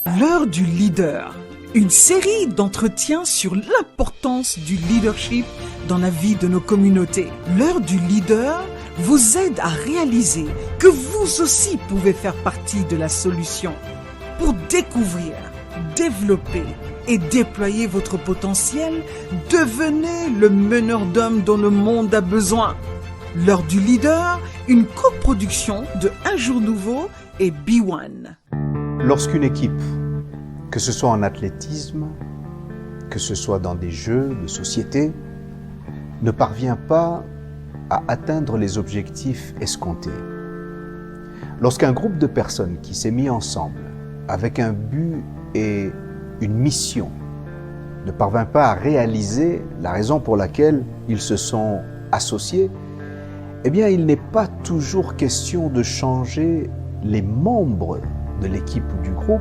L'heure du leader, une série d'entretiens sur l'importance du leadership dans la vie de nos communautés. L'heure du leader vous aide à réaliser que vous aussi pouvez faire partie de la solution. Pour découvrir, développer et déployer votre potentiel, devenez le meneur d'hommes dont le monde a besoin. L'heure du leader, une coproduction de Un Jour Nouveau et B1. Lorsqu'une équipe, que ce soit en athlétisme, que ce soit dans des jeux de société, ne parvient pas à atteindre les objectifs escomptés, lorsqu'un groupe de personnes qui s'est mis ensemble avec un but et une mission ne parvint pas à réaliser la raison pour laquelle ils se sont associés, eh bien, il n'est pas toujours question de changer les membres de l'équipe ou du groupe,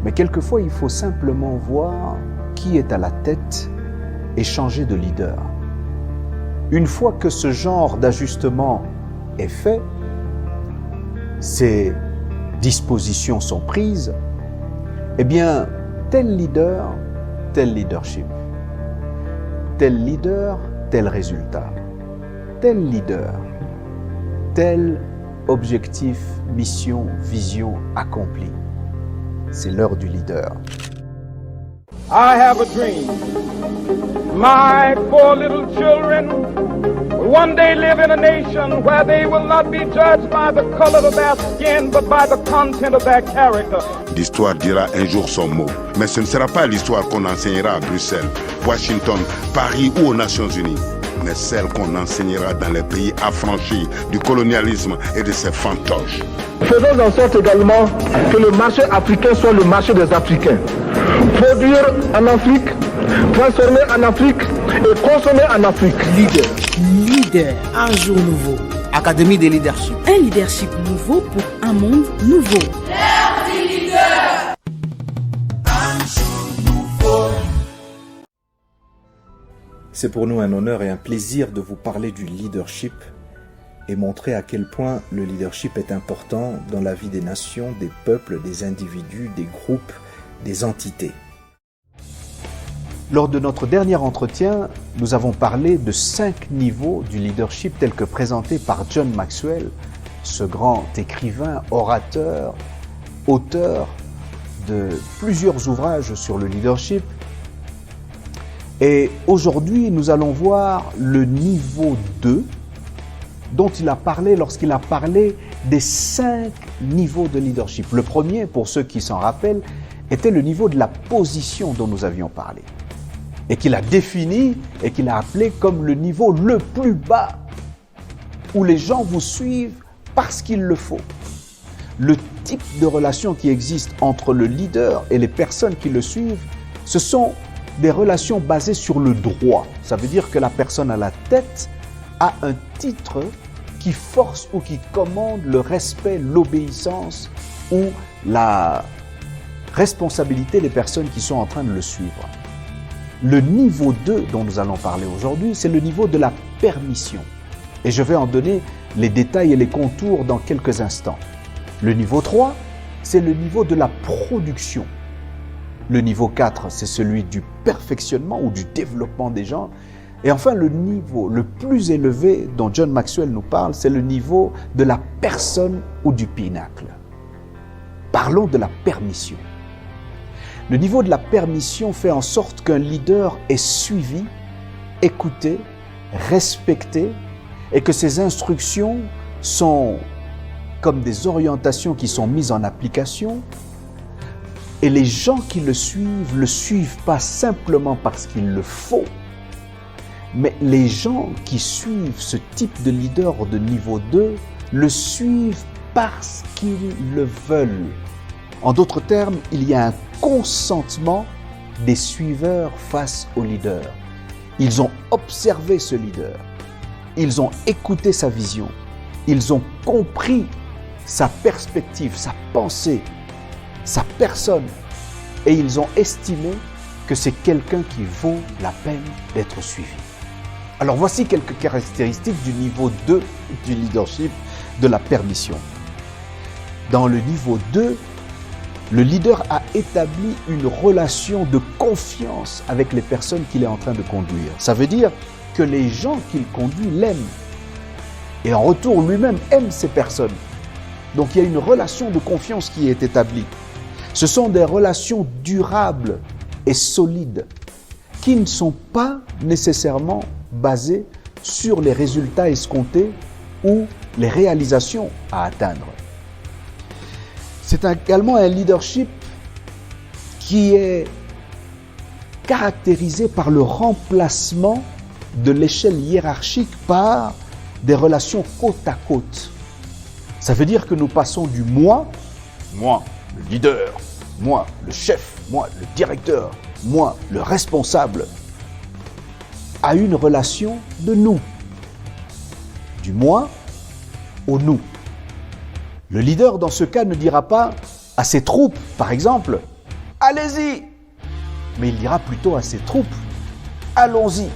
mais quelquefois il faut simplement voir qui est à la tête et changer de leader. Une fois que ce genre d'ajustement est fait, ces dispositions sont prises, eh bien, tel leader, tel leadership. Tel leader, tel résultat. Tel leader, tel objectif, mission, vision accomplie. C'est l'heure du leader. I have a dream. My 4 little children will one day live in a nation where they will not be judged by the color of their skin, but by the content of their character. L'histoire dira un jour son mot, mais ce ne sera pas l'histoire qu'on enseignera à Bruxelles, Washington, Paris ou aux Nations Unies, mais celle qu'on enseignera dans les pays affranchis du colonialisme et de ses fantoches. Faisons en sorte également que le marché africain soit le marché des Africains. Produire en Afrique, transformer en Afrique et consommer en Afrique. Leader, Un Jour Nouveau. Académie des leadership. Un leadership nouveau pour un monde nouveau. L'heure du leader. Un jour nouveau. C'est pour nous un honneur et un plaisir de vous parler du leadership et montrer à quel point le leadership est important dans la vie des nations, des peuples, des individus, des groupes, des entités. Lors de notre dernier entretien, nous avons parlé de 5 niveaux du leadership tels que présentés par John Maxwell, ce grand écrivain, orateur, auteur de plusieurs ouvrages sur le leadership. Et aujourd'hui, nous allons voir le niveau 2 dont il a parlé lorsqu'il a parlé des 5 niveaux de leadership. Le premier, pour ceux qui s'en rappellent, était le niveau de la position dont nous avions parlé et qu'il a défini et qu'il a appelé comme le niveau le plus bas où les gens vous suivent parce qu'il le faut. Le type de relation qui existe entre le leader et les personnes qui le suivent, ce sont des relations basées sur le droit. Ça veut dire que la personne à la tête a un titre qui force ou qui commande le respect, l'obéissance ou la responsabilité des personnes qui sont en train de le suivre. Le niveau 2 dont nous allons parler aujourd'hui, c'est le niveau de la permission. Et je vais en donner les détails et les contours dans quelques instants. Le niveau 3, c'est le niveau de la production. Le niveau 4, c'est celui du perfectionnement ou du développement des gens. Et enfin, le niveau le plus élevé dont John Maxwell nous parle, c'est le niveau de la personne ou du pinacle. Parlons de la permission. Le niveau de la permission fait en sorte qu'un leader est suivi, écouté, respecté et que ses instructions sont comme des orientations qui sont mises en application. Et les gens qui le suivent pas simplement parce qu'il le faut, mais les gens qui suivent ce type de leader de niveau 2 le suivent parce qu'ils le veulent. En d'autres termes, il y a un consentement des suiveurs face au leader. Ils ont observé ce leader, ils ont écouté sa vision, ils ont compris sa perspective, sa pensée, sa personne, et ils ont estimé que c'est quelqu'un qui vaut la peine d'être suivi. Alors voici quelques caractéristiques du niveau 2 du leadership, de la permission. Dans le niveau 2, Le leader a établi une relation de confiance avec les personnes qu'il est en train de conduire. Ça veut dire que les gens qu'il conduit l'aiment. Et en retour, lui-même aime ces personnes. Donc il y a une relation de confiance qui est établie. Ce sont des relations durables et solides qui ne sont pas nécessairement basées sur les résultats escomptés ou les réalisations à atteindre. C'est également un leadership qui est caractérisé par le remplacement de l'échelle hiérarchique par des relations côte à côte. Ça veut dire que nous passons du moi, le leader, moi, le chef, moi, le directeur, moi, le responsable, à une relation de nous. Du moi au nous. Le leader, dans ce cas, ne dira pas à ses troupes, par exemple, « Allez-y !» mais il dira plutôt à ses troupes, « Allons-y !»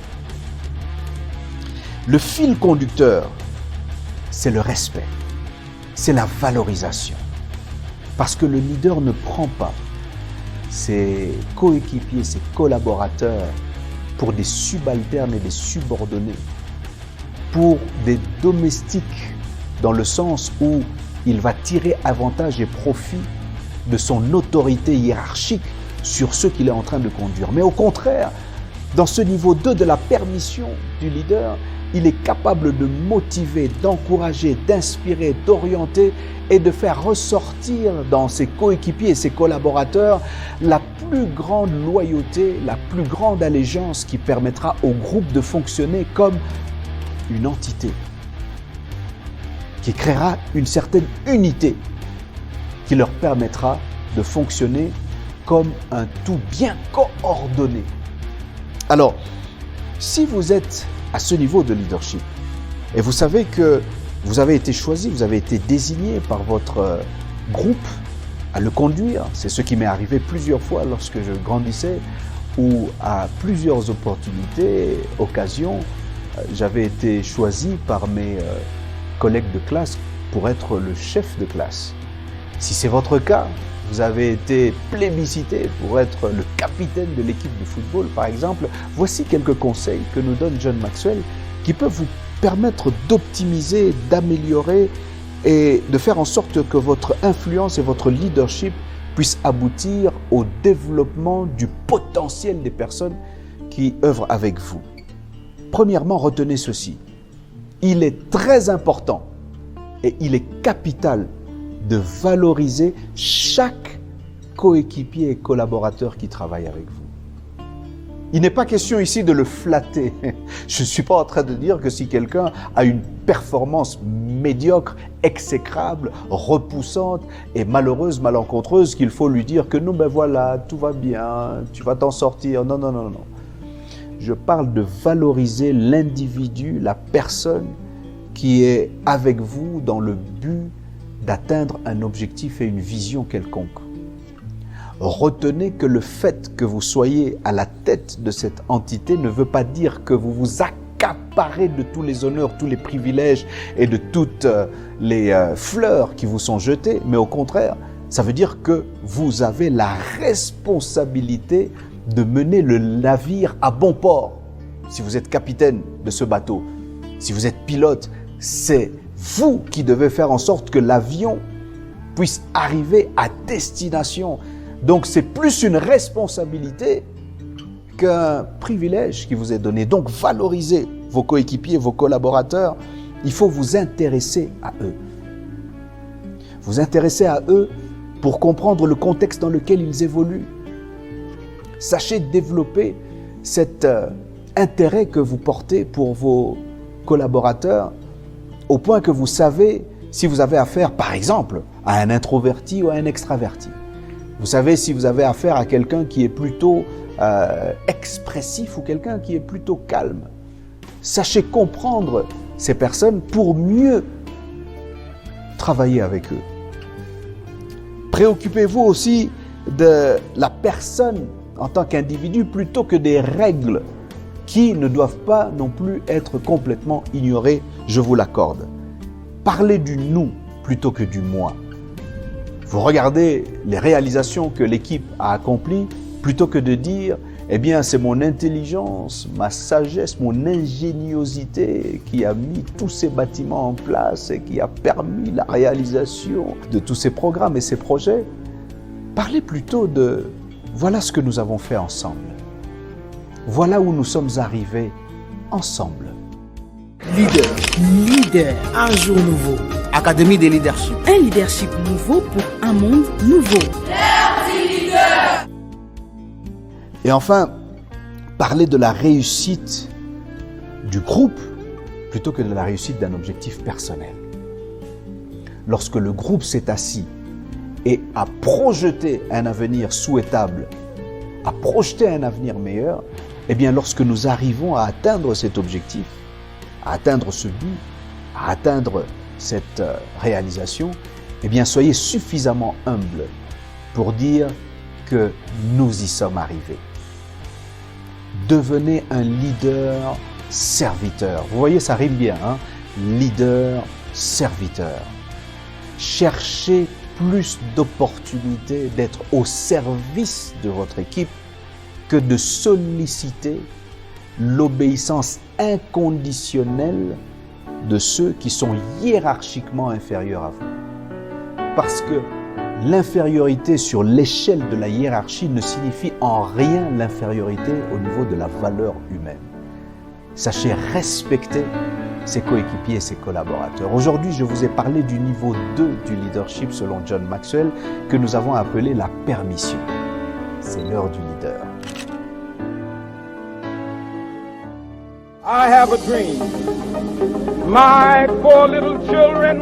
Le fil conducteur, c'est le respect, c'est la valorisation. Parce que le leader ne prend pas ses coéquipiers, ses collaborateurs pour des subalternes et des subordonnés, pour des domestiques, dans le sens où il va tirer avantage et profit de son autorité hiérarchique sur ceux qu'il est en train de conduire. Mais au contraire, dans ce niveau 2 de la permission du leader, il est capable de motiver, d'encourager, d'inspirer, d'orienter et de faire ressortir dans ses coéquipiers et ses collaborateurs la plus grande loyauté, la plus grande allégeance qui permettra au groupe de fonctionner comme une entité, qui créera une certaine unité qui leur permettra de fonctionner comme un tout bien coordonné. Alors, si vous êtes à ce niveau de leadership, et vous savez que vous avez été choisi, vous avez été désigné par votre groupe à le conduire, c'est ce qui m'est arrivé plusieurs fois lorsque je grandissais, ou à plusieurs opportunités, occasions, j'avais été choisi par mes collègues de classe pour être le chef de classe. Si c'est votre cas, vous avez été plébiscité pour être le capitaine de l'équipe de football, par exemple. Voici quelques conseils que nous donne John Maxwell qui peuvent vous permettre d'optimiser, d'améliorer et de faire en sorte que votre influence et votre leadership puissent aboutir au développement du potentiel des personnes qui œuvrent avec vous. Premièrement, retenez ceci. Il est très important et il est capital de valoriser chaque coéquipier et collaborateur qui travaille avec vous. Il n'est pas question ici de le flatter. Je ne suis pas en train de dire que si quelqu'un a une performance médiocre, exécrable, repoussante et malheureuse, malencontreuse, qu'il faut lui dire que non, ben voilà, tout va bien, tu vas t'en sortir. Non, non, non, non. Je parle de valoriser l'individu, la personne qui est avec vous dans le but d'atteindre un objectif et une vision quelconque. Retenez que le fait que vous soyez à la tête de cette entité ne veut pas dire que vous vous accaparez de tous les honneurs, tous les privilèges et de toutes les fleurs qui vous sont jetées, mais au contraire, ça veut dire que vous avez la responsabilité de mener le navire à bon port. Si vous êtes capitaine de ce bateau, si vous êtes pilote, c'est vous qui devez faire en sorte que l'avion puisse arriver à destination. Donc c'est plus une responsabilité qu'un privilège qui vous est donné. Donc valorisez vos coéquipiers, vos collaborateurs. Il faut vous intéresser à eux. Vous intéresser à eux pour comprendre le contexte dans lequel ils évoluent. Sachez développer cet intérêt que vous portez pour vos collaborateurs au point que vous savez si vous avez affaire, par exemple, à un introverti ou à un extraverti. Vous savez si vous avez affaire à quelqu'un qui est plutôt expressif ou quelqu'un qui est plutôt calme. Sachez comprendre ces personnes pour mieux travailler avec eux. Préoccupez-vous aussi de la personne en tant qu'individu plutôt que des règles qui ne doivent pas non plus être complètement ignorées, je vous l'accorde. Parlez du nous plutôt que du moi. Vous regardez les réalisations que l'équipe a accomplies, plutôt que de dire « Eh bien, c'est mon intelligence, ma sagesse, mon ingéniosité qui a mis tous ces bâtiments en place et qui a permis la réalisation de tous ces programmes et ces projets. » Parlez plutôt de « Voilà ce que nous avons fait ensemble. Voilà où nous sommes arrivés ensemble. » Leader, un jour nouveau. Académie des leadership. Un leadership nouveau pour un monde nouveau. Et enfin, parler de la réussite du groupe plutôt que de la réussite d'un objectif personnel. Lorsque le groupe s'est assis et a projeté un avenir souhaitable, a projeté un avenir meilleur, eh bien lorsque nous arrivons à atteindre cet objectif, à atteindre ce but, à atteindre cette réalisation, eh bien soyez suffisamment humbles pour dire que nous y sommes arrivés. Devenez un leader serviteur. Vous voyez, ça rime bien, hein? Leader serviteur. Cherchez plus d'opportunités d'être au service de votre équipe que de solliciter l'obéissance inconditionnelle de ceux qui sont hiérarchiquement inférieurs à vous. Parce que l'infériorité sur l'échelle de la hiérarchie ne signifie en rien l'infériorité au niveau de la valeur humaine. Sachez respecter ses coéquipiers et ses collaborateurs. Aujourd'hui, je vous ai parlé du niveau 2 du leadership selon John Maxwell que nous avons appelé la permission. C'est l'heure du leader. I have a dream. My 4 little children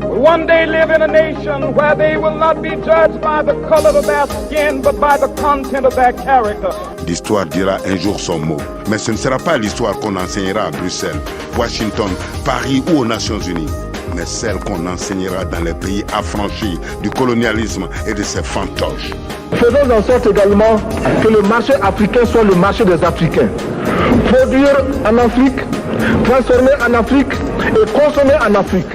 will one day live in a nation where they will not be judged by the color of their skin, but by the content of their character. L'histoire dira un jour son mot, mais ce ne sera pas l'histoire qu'on enseignera à Bruxelles, Washington, Paris ou aux Nations Unies, mais celle qu'on enseignera dans les pays affranchis du colonialisme et de ses fantoches. Faisons en sorte également que le marché africain soit le marché des Africains. Produire en Afrique, transformer en Afrique et consommer en Afrique.